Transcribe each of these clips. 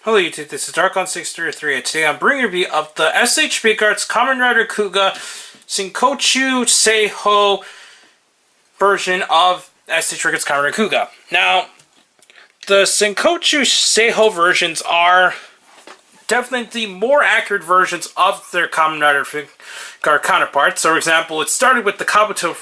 Hello YouTube, this is Darkon633 and today I'm bringing a review of the S.H.Figuarts Kamen Rider Kuuga Shinkocchou Seihou version of S.H.Figuarts Kamen Rider Kuuga. Now, the Shinkocchou Seihou versions are definitely the more accurate versions of their Kamen Rider figure counterparts. So, for example, it started with the Kabuto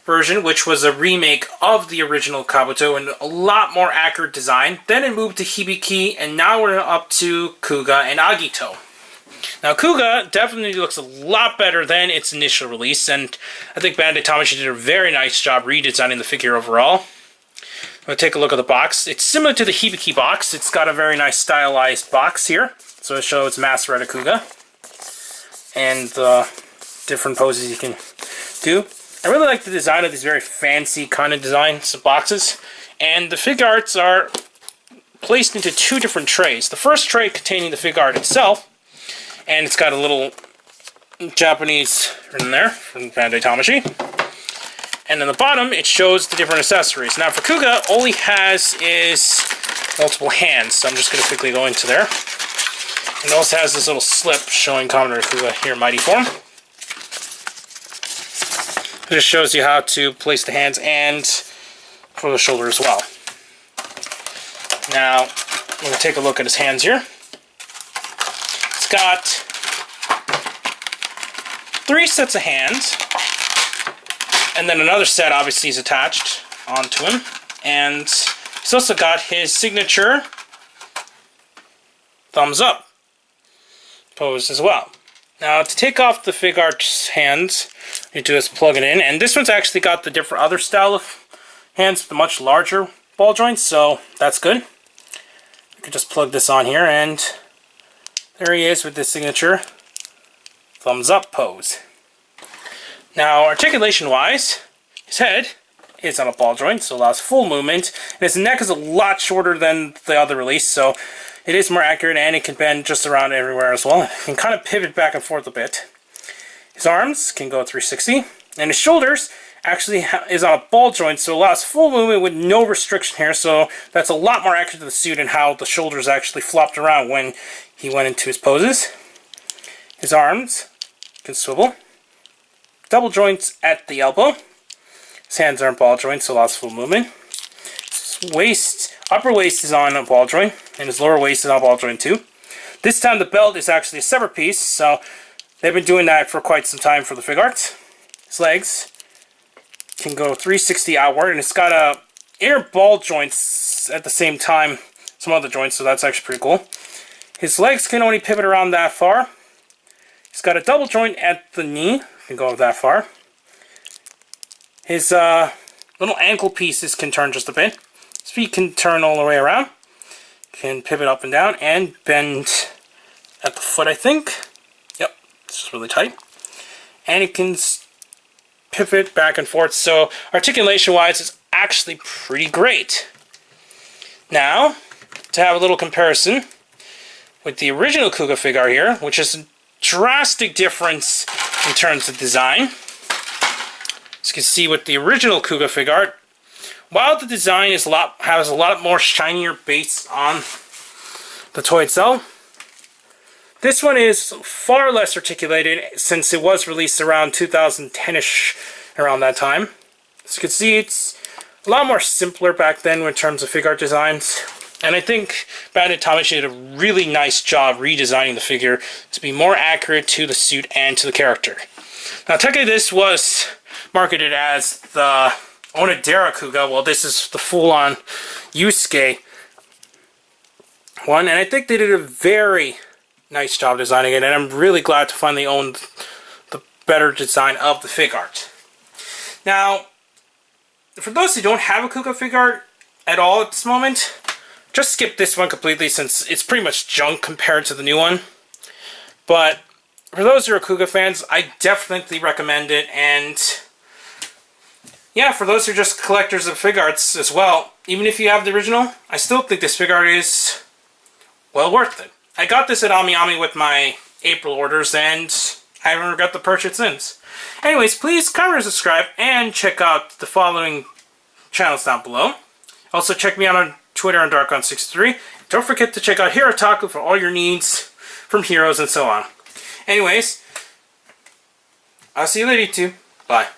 version, which was a remake of the original Kabuto and a lot more accurate design. Then it moved to Hibiki, and now we're up to Kuuga and Agito. Now, Kuuga definitely looks a lot better than its initial release, and I think Bandai Tamashii did a very nice job redesigning the figure overall. We'll take a look at the box. It's similar to the Hibiki box. It's got a very nice stylized box here, so it shows Master Rider Kuuga and the different poses you can do. I really like the design of these very fancy kind of designs of boxes, and the fig arts are placed into two different trays. The first tray containing the fig art itself, and it's got a little Japanese in there from Bandai Tamashii. And on the bottom, it shows the different accessories. Now for Kuuga, all he has is multiple hands, so I'm just going to quickly go into there. And it also has this little slip showing Kamen Rider Kuuga here, Mighty Form. It just shows you how to place the hands and for the shoulder as well. Now, we're going to take a look at his hands here. It's got 3 sets of hands, and then another set obviously is attached onto him. And he's also got his signature thumbs up pose as well. Now, to take off the fig art's hands, you do is plug it in, and this one's actually got the different other style of hands, the much larger ball joints, so that's good. You can just plug this on here, and there he is with his signature thumbs up pose. Now, articulation-wise, his head is on a ball joint, so allows full movement, and his neck is a lot shorter than the other release, so it is more accurate, and it can bend just around everywhere as well. It can kind of pivot back and forth a bit. His arms can go 360, and his shoulders actually is on a ball joint, so it allows full movement with no restriction here, so that's a lot more accurate to the suit and how the shoulders actually flopped around when he went into his poses. His arms can swivel. Double joints at the elbow. His hands are on ball joints, so allows full movement. His waist, upper waist is on a ball joint, and his lower waist is on a ball joint too. This time the belt is actually a separate piece, so they've been doing that for quite some time for the fig arts. His legs can go 360 outward, and it's got air ball joints at the same time, some other joints, so that's actually pretty cool. His legs can only pivot around that far. He's got a double joint at the knee, can go that far. His little ankle pieces can turn just a bit. His feet can turn all the way around. Can pivot up and down and bend at the foot, I think. Yep, it's just really tight. And it can pivot back and forth, so articulation-wise, it's actually pretty great. Now, to have a little comparison with the original Kuuga figure here, which is a drastic difference in terms of design. As you can see with the original Kuuga fig art, while the design is has a lot more shinier base on the toy itself, this one is far less articulated since it was released around 2010-ish, around that time. As you can see, it's a lot more simpler back then in terms of fig art designs. And I think Bandai Tamashii did a really nice job redesigning the figure to be more accurate to the suit and to the character. Now, technically this was marketed as the Onodera Kuuga. Well, this is the full-on Yusuke one, and I think they did a very nice job designing it, and I'm really glad to finally own the better design of the fig art. Now, for those who don't have a Kuuga fig art at all at this moment, just skip this one completely since it's pretty much junk compared to the new one. But for those who are Kuuga fans, I definitely recommend it, and yeah, for those who are just collectors of fig arts as well, even if you have the original, I still think this fig art is well worth it. I got this at AmiAmi with my April orders, and I haven't regret the purchase since. Anyways, please comment and subscribe, and check out the following channels down below. Also, check me out on Twitter on Darkon633, Don't forget to check out Hero Taku for all your needs from heroes and so on. Anyways, I'll see you later, YouTube. Bye.